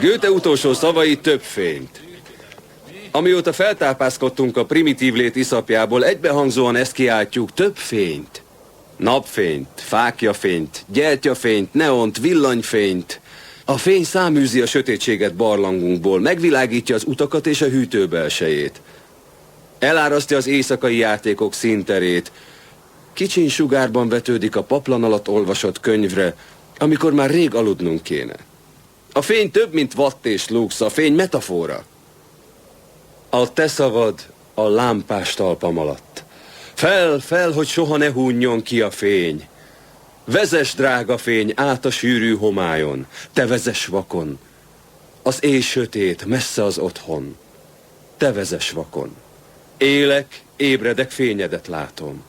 Goethe utolsó szavai: több fényt. Amióta feltápászkodtunk a primitív lét iszapjából, egybehangzóan ezt kiáltjuk: több fényt. Napfényt, fáklyafényt, gyertyafényt, neont, villanyfényt. A fény száműzi a sötétséget barlangunkból, megvilágítja az utakat és a hűtő belsejét. Elárasztja az éjszakai játékok színterét. Kicsiny sugárban vetődik a paplan alatt olvasott könyvre, amikor már rég aludnunk kéne. A fény több, mint watt és lux, a fény metafora. A te szavad a lámpás talpam alatt. Fel, fel, hogy soha ne hunjon ki a fény. Vezess, drága fény, át a sűrű homályon. Te vezess vakon. Az éj sötét, messze az otthon. Te vezess vakon. Élek, ébredek, fényedet látom.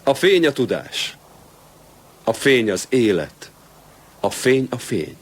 A fény a tudás. A fény az élet. A fény a fény.